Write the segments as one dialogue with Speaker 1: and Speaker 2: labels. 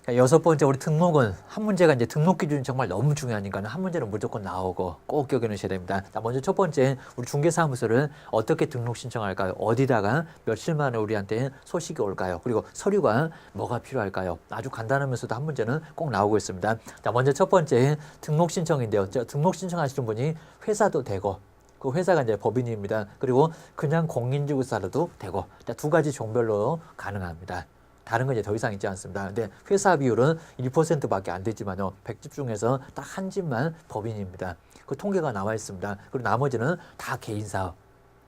Speaker 1: 자, 여섯 번째 우리 등록은 한 문제가 이제 등록 기준이 정말 너무 중요하니까 한 문제는 무조건 나오고 꼭 기억해 놓으셔야 됩니다. 자, 먼저 첫 번째 우리 중개사무소를 어떻게 등록 신청할까요? 어디다가 며칠 만에 우리한테 소식이 올까요? 그리고 서류가 뭐가 필요할까요? 아주 간단하면서도 한 문제는 꼭 나오고 있습니다. 자, 먼저 첫 번째 등록 신청인데요. 등록 신청하시는 분이 회사도 되고 그 회사가 이제 법인입니다. 그리고 그냥 공인중개사로도 되고 두 가지 종별로 가능합니다. 다른 건 이제 더 이상 있지 않습니다. 근데 회사 비율은 1%밖에 안 되지만요. 100집 중에서 딱 한 집만 법인입니다. 그 통계가 나와 있습니다. 그리고 나머지는 다 개인 사업.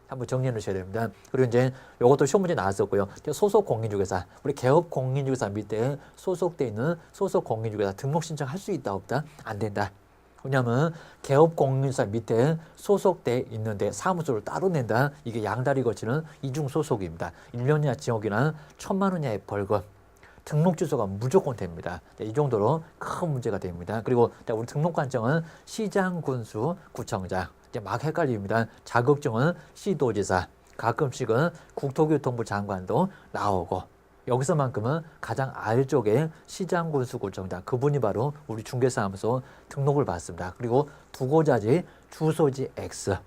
Speaker 1: 한번 정리해 놓으셔야 됩니다. 그리고 이제 이것도 시험 문제 나왔었고요. 소속 공인중개사, 우리 개업 공인중개사 밑에 소속돼 있는 소속 공인중개사 등록 신청할 수 있다 없다? 안 된다. 왜냐하면 개업 공인중개사 밑에 소속돼 있는데 사무소를 따로 낸다. 이게 양다리 거치는 이중 소속입니다. 1년 이하 징역이나 1,000만 원 이하의 벌금. 등록 취소가 무조건 됩니다. 이 정도로 큰 문제가 됩니다. 그리고 우리 등록 관청은 시장, 군수, 구청장. 이제 막 헷갈립니다. 자격증은 시도지사, 가끔씩은 국토교통부 장관도 나오고 여기서만큼은 가장 아래쪽에 시장, 군수, 구청장 그분이 바로 우리 중개사무소 등록을 받습니다. 그리고 두고자지, 주소지 X,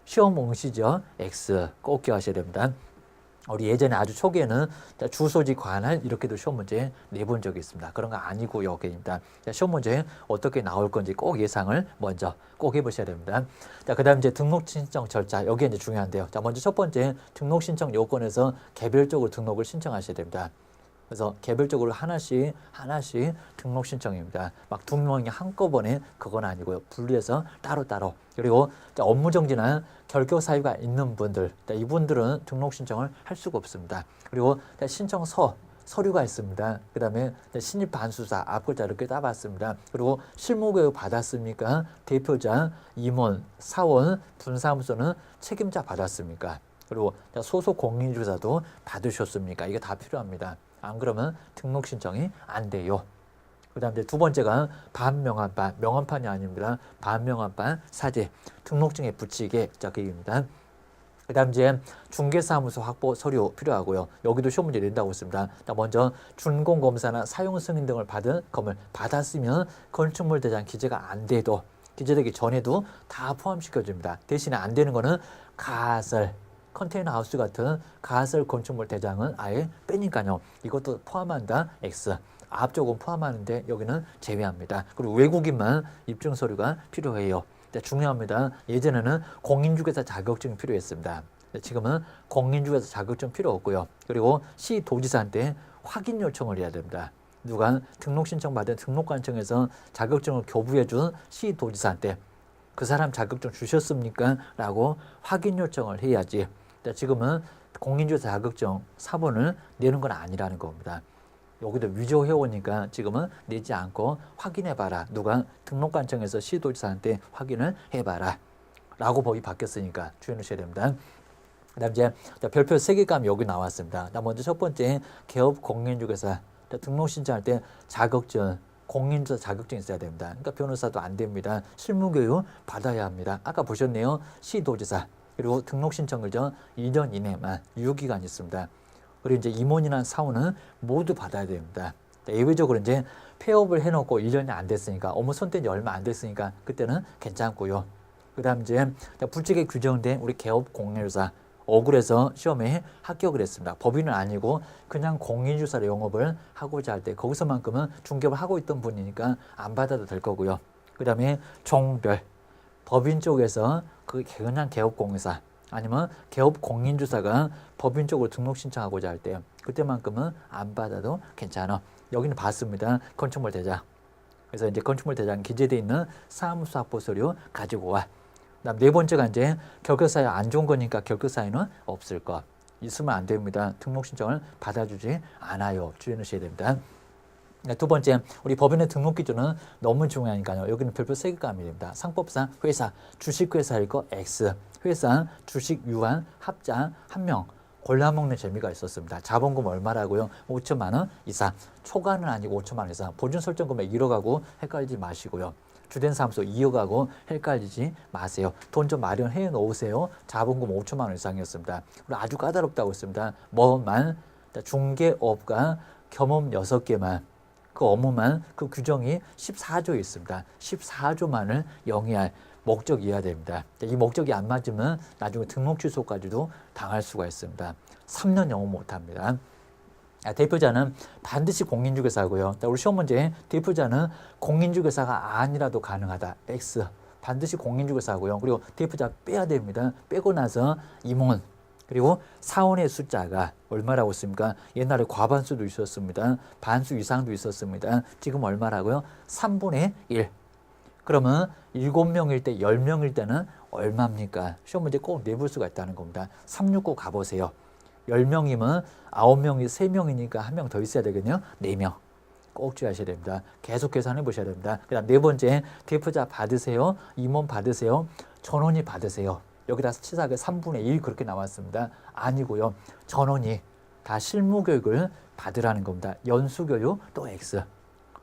Speaker 1: 시험 응시죠 X 꼭 기억하셔야 됩니다. 우리 예전에 아주 초기에는 주소지 관할 이렇게도 시험 문제 내본 적이 있습니다. 그런 거 아니고 여기입니다. 시험 문제 어떻게 나올 건지 꼭 예상을 먼저 꼭 해보셔야 됩니다. 자, 그다음 이제 등록 신청 절차 여기 이제 중요한데요. 자, 먼저 첫 번째 등록 신청 요건에서 개별적으로 등록을 신청하셔야 됩니다. 그래서 개별적으로 하나씩 등록 신청입니다. 막 두 명이 한꺼번에 그건 아니고요. 분리해서 따로따로. 그리고 업무 정지나 결격 사유가 있는 분들, 이분들은 등록 신청을 할 수가 없습니다. 그리고 신청서, 서류가 있습니다. 그 다음에 신입 반수사, 앞글자 이렇게 따봤습니다. 그리고 실무교육 받았습니까? 대표자, 임원, 사원, 분사무소는 책임자 받았습니까? 그리고 소속 공인중개사도 받으셨습니까? 이게 다 필요합니다. 안 그러면 등록 신청이 안 돼요. 그 다음 이제 두 번째가 반명함판, 명함판이 아닙니다. 반명함판 사제, 등록증에 붙이게 자격입니다. 그 다음 이제 중개사무소 확보 서류 필요하고요. 여기도 시험 문제 낸다고 했습니다. 먼저 준공검사나 사용승인 등을 받은 검을 받았으면 건축물 대장 기재가 안 돼도 기재되기 전에도 다 포함시켜줍니다. 대신에 안 되는 거는 가설, 컨테이너 하우스 같은 가설 건축물 대장은 아예 빼니까요. 이것도 포함한다. X. 앞쪽은 포함하는데 여기는 제외합니다. 그리고 외국인만 입증 서류가 필요해요. 중요합니다. 예전에는 공인중개사 자격증이 필요했습니다. 지금은 공인중개사 자격증 필요 없고요. 그리고 시도지사한테 확인 요청을 해야 됩니다. 누가 등록 신청 받은 등록관청에서 자격증을 교부해준 시도지사한테 그 사람 자격증 주셨습니까? 라고 확인 요청을 해야지. 지금은 공인중개사 자격증 사본을 내는 건 아니라는 겁니다. 여기도 위조해오니까 지금은 내지 않고 확인해봐라. 누가 등록관청에서 시도지사한테 확인을 해봐라. 라고 법이 바뀌었으니까 주의하셔야 됩니다. 그 다음 이제 별표 3개감 여기 나왔습니다. 먼저 첫 번째 개업 공인중개사 등록 신청할 때 자격증 공인중개사 자격증이 있어야 됩니다. 그러니까 변호사도 안 됩니다. 실무교육 받아야 합니다. 아까 보셨네요. 시도지사 그리고 등록 신청을죠 2년 이내만 유효기간이 있습니다. 그리고 이제 임원이나 사원은 모두 받아야 됩니다. 예외적으로 이제 폐업을 해놓고 1년이 안 됐으니까 업무 손뗀 지 얼마 안 됐으니까 그때는 괜찮고요. 그다음 이제 불칙에 규정된 우리 개업 공인중개사 억울해서 시험에 합격을 했습니다. 법인은 아니고 그냥 공인중개사로 영업을 하고자 할 때 거기서만큼은 중개업을 하고 있던 분이니까 안 받아도 될 거고요. 그 다음에 종별 법인 쪽에서 그 그냥 개업 공인중개사 아니면 개업 공인중개사가 법인 쪽으로 등록 신청하고자 할 때 그때만큼은 안 받아도 괜찮아. 여기는 받습니다. 건축물 대장. 그래서 이제 건축물 대장 기재되어 있는 사무소 확보 서류 가지고 와. 그다음 네 번째가 이제 결격사유 안 좋은 거니까 결격사유는 없을 것. 있으면 안 됩니다. 등록 신청을 받아주지 않아요. 주의하셔야 됩니다. 두 번째, 우리 법인의 등록 기준은 너무 중요하니까요. 여기는 별표 3개가 됩니다. 상법상 회사, 주식회사일 거 X, 회사, 주식 유한, 합자, 한 명. 골라먹는 재미가 있었습니다. 자본금 얼마라고요? 5천만 원 이상. 초과는 아니고 5천만 원 이상. 보증 설정 금액 1억하고 헷갈리지 마시고요. 주된 사무소 2억하고 헷갈리지 마세요. 돈 좀 마련해 놓으세요. 자본금 5천만 원 이상이었습니다. 그리고 아주 까다롭다고 했습니다. 뭐만 중개업과 겸업 6개만 그 업무만 그 규정이 14조에 있습니다. 14조만을 영위할 목적이어야 됩니다. 이 목적이 안 맞으면 나중에 등록 취소까지도 당할 수가 있습니다. 3년 영업 못합니다. 대표자는 반드시 공인중개사고요. 우리 시험 문제 대표자는 공인중개사가 아니라도 가능하다. X. 반드시 공인중개사고요. 그리고 대표자 빼야 됩니다. 빼고 나서 임원. 그리고 사원의 숫자가 얼마라고 있습니까? 옛날에 과반수도 있었습니다. 반수 이상도 있었습니다. 지금 얼마라고요? 3분의 1. 그러면 7명일 때 10명일 때는 얼마입니까? 시험 문제 꼭 내볼 수가 있다는 겁니다. 369 가보세요. 10명이면 9명이 3명이니까 한 명 더 있어야 되겠네요. 4명. 꼭 주의하셔야 됩니다. 계속 계산해 보셔야 됩니다. 그 다음 네 번째, 대표자 받으세요. 임원 받으세요. 전원이 받으세요. 여기다 치사하게 3분의 1 그렇게 나왔습니다. 아니고요. 전원이 다 실무교육을 받으라는 겁니다. 연수교육 또 X.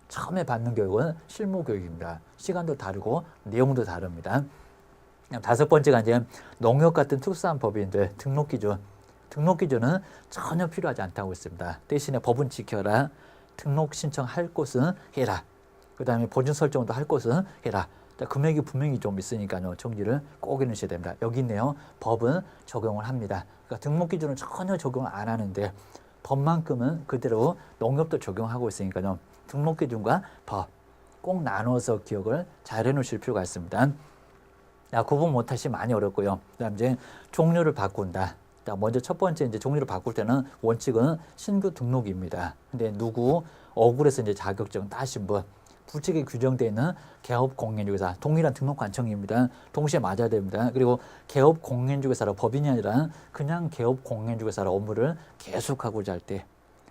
Speaker 1: 처음에 받는 교육은 실무교육입니다. 시간도 다르고 내용도 다릅니다. 다섯 번째가 이제 농협 같은 특수한 법인들 등록기준. 등록기준은 전혀 필요하지 않다고 했습니다. 대신에 법은 지켜라. 등록 신청할 곳은 해라. 그 다음에 보증 설정도 할 곳은 해라. 금액이 분명히 좀 있으니까요. 정리를 꼭 해놓으셔야 됩니다. 여기 있네요. 법은 적용을 합니다. 그러니까 등록기준은 전혀 적용을 안 하는데 법만큼은 그대로 농협도 적용하고 있으니까요. 등록기준과 법 꼭 나눠서 기억을 잘 해놓으실 필요가 있습니다. 구분 못하시면 많이 어렵고요. 그 다음 이제 종류를 바꾼다. 먼저 첫 번째 이제 종류를 바꿀 때는 원칙은 신규 등록입니다. 근데 누구 억울해서 이제 자격증 따신 분 부칙에 규정되어 있는 개업 공인중개사 동일한 등록 관청입니다. 동시에 맞아야 됩니다. 그리고 개업 공인중개사로 법인이 아니라 그냥 개업 공인중개사로 업무를 계속하고자 할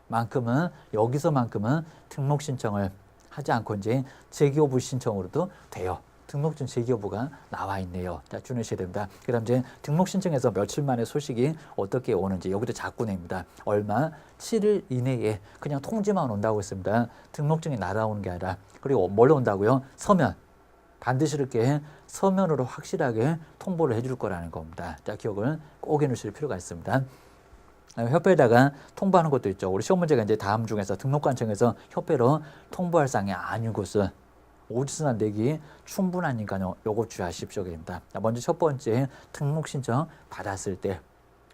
Speaker 1: 때만큼은 여기서만큼은 등록 신청을 하지 않고 이제 재기업부 신청으로도 돼요. 등록증 재기여부가 나와 있네요. 자, 주의하셔야 됩니다. 그 다음 이제 등록 신청해서 며칠 만에 소식이 어떻게 오는지 여기도 자꾸 냅니다. 얼마? 7일 이내에 그냥 통지만 온다고 했습니다. 등록증이 날아오는 게 아니라. 그리고 뭘로 온다고요? 서면. 반드시 이렇게 서면으로 확실하게 통보를 해줄 거라는 겁니다. 자, 기억을 꼭 해놓으실 필요가 있습니다. 협회에다가 통보하는 것도 있죠. 우리 시험 문제가 이제 다음 중에서 등록관청에서 협회로 통보할 사항이 아닌 곳은 오지스나 내기 충분하니까요. 요거 주의하십시오. 입니다. 먼저 첫 번째 등록 신청 받았을 때,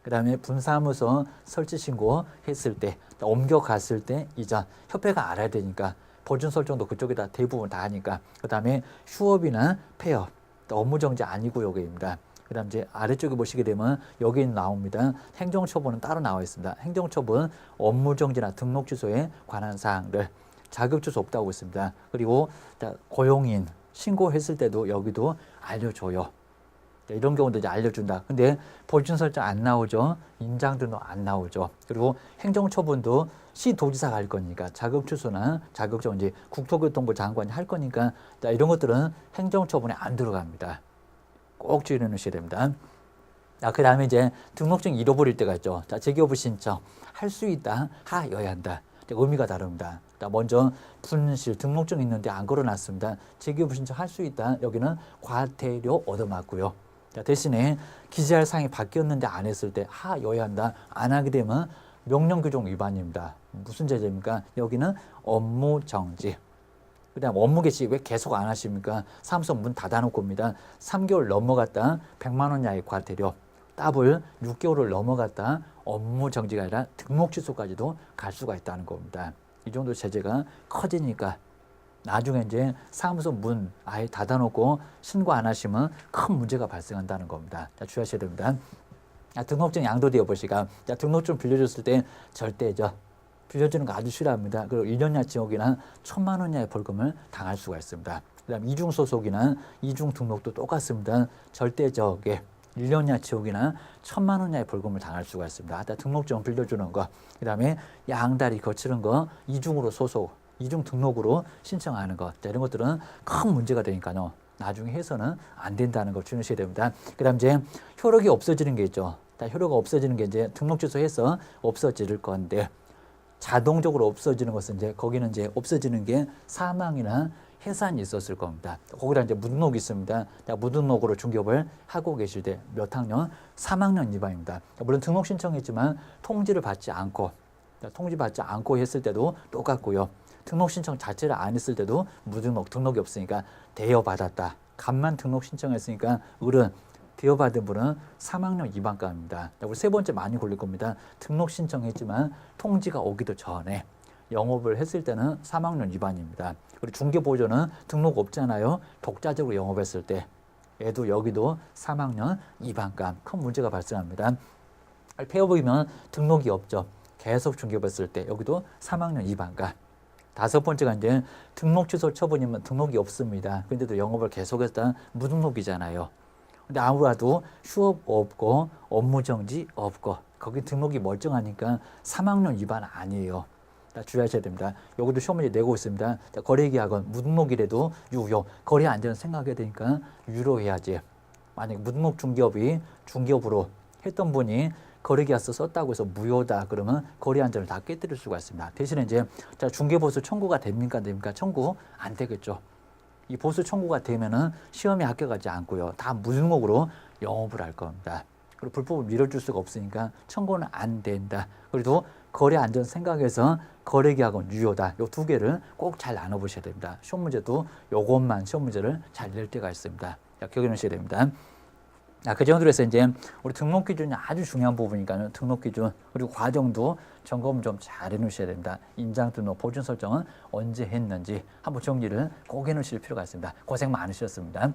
Speaker 1: 그 다음에 분사무소 설치 신고 했을 때, 옮겨갔을 때 이전 협회가 알아야 되니까 보증 설정도 그쪽에다 대부분 다 하니까 그 다음에 휴업이나 폐업, 업무 정지 아니고 요게입니다. 그 다음 이제 아래쪽에 보시게 되면 여기 나옵니다. 행정처분은 따로 나와 있습니다. 행정처분 업무 정지나 등록 취소에 관한 사항들 자격주소 없다고 있습니다. 그리고 고용인 신고했을 때도 여기도 알려줘요. 이런 경우도 이제 알려준다. 근데 보증 설정 안 나오죠. 인장 등록 안 나오죠. 그리고 행정처분도 시도지사가 할 거니까 자격주소나 자격증 이제 국토교통부 장관이 할 거니까 이런 것들은 행정처분에 안 들어갑니다. 꼭 주의해 놓으셔야 됩니다. 그 다음에 이제 등록증 잃어버릴 때가 있죠. 자, 재기여부 신청 할 수 있다, 하여야 한다. 의미가 다릅니다. 먼저 분실 등록증 있는데 안 걸어놨습니다. 재기여부 신청 할 수 있다. 여기는 과태료 얻어맞고요. 대신에 기재할 사항이 바뀌었는데 안 했을 때 하여야 한다. 안 하게 되면 명령규정 위반입니다. 무슨 제재입니까? 여기는 업무 정지. 그 다음 업무 개시 왜 계속 안 하십니까? 사무소 문 닫아놓고 옵니다. 3개월 넘어갔다 100만 원 이하의 과태료. 더블 6개월을 넘어갔다 업무 정지가 아니라 등록 취소까지도 갈 수가 있다는 겁니다. 이 정도 제재가 커지니까 나중에 이제 사무소 문 아예 닫아놓고 신고 안 하시면 큰 문제가 발생한다는 겁니다. 자, 주의하셔야 됩니다. 등록증 양도되어 보시가 등록증 빌려줬을 때 절대죠. 빌려주는 거 아주 싫어합니다. 그리고 1년이나 지옥이나 1,000만 원 이하의 벌금을 당할 수가 있습니다. 그 다음 이중 소속이나 이중 등록도 똑같습니다. 절대적에 1년이나 지옥이나 1,000만 원 이하의 벌금을 당할 수가 있습니다. 등록증 빌려주는 거, 그 다음에 양다리 거치는 거, 이중으로 소속, 이중 등록으로 신청하는 것, 이런 것들은 큰 문제가 되니까요. 나중에 해서는 안 된다는 걸 주의하셔야 됩니다. 그 다음 이제 효력이 없어지는 게 있죠. 효력이 없어지는 게 이제 등록 취소해서 없어질 건데 자동적으로 없어지는 것은 이제 거기는 이제 없어지는 게 사망이나 해산이 있었을 겁니다. 거기다 이제 무등록이 있습니다. 무등록으로 중개업을 하고 계실 때 몇 학년? 3학년 위반입니다. 물론 등록 신청했지만 통지를 받지 않고 했을 때도 똑같고요. 등록 신청 자체를 안 했을 때도 무등록, 등록이 없으니까 대여받았다. 간만 등록 신청했으니까 을은 대여받은 분은 3학년 2반감입니다. 우리 세 번째 많이 걸릴 겁니다. 등록 신청했지만 통지가 오기도 전에 영업을 했을 때는 3학년 2반입니다. 그리고 중개보조는 등록 없잖아요. 독자적으로 영업했을 때 얘도 여기도 3학년 2반감 큰 문제가 발생합니다. 폐업이면 등록이 없죠. 계속 중개업했을 때 여기도 3학년 2반감. 다섯 번째가 이제 등록 취소 처분이면 등록이 없습니다. 근데도 영업을 계속했다 무등록이잖아요. 근데 아무래도 휴업 없고 업무 정지 없고 거기 등록이 멀쩡하니까 3학년 2반 아니에요. 주의하셔야 됩니다. 여기도 시험 문제 내고 있습니다. 거래계약은 무등록이라도 유효, 거래 안전 생각해야 되니까 유효해야지. 만약 무등록 중개업이 중개업으로 했던 분이 거래계약서 썼다고 해서 무효다 그러면 거래 안전을 다 깨뜨릴 수가 있습니다. 대신에 이제 자 중개보수 청구가 됩니까 안 됩니까? 청구 안 되겠죠. 이 보수 청구가 되면은 시험에 합격하지 않고요. 다 무등록으로 영업을 할 겁니다. 그리고 불법을 밀어줄 수가 없으니까 청구는 안 된다. 그래도 거래 안전 생각해서 거래계약은 유효다. 이 두 개를 꼭 잘 나눠보셔야 됩니다. 시험 문제도 요것만 시험 문제를 잘 낼 때가 있습니다. 자, 기억해 놓으셔야 됩니다. 그 정도로 해서 이제 우리 등록 기준이 아주 중요한 부분이니까요. 등록 기준 그리고 과정도 점검 좀 잘 해놓으셔야 됩니다. 인장 등록 보준 설정은 언제 했는지 한번 정리를 꼭 해놓으실 필요가 있습니다. 고생 많으셨습니다.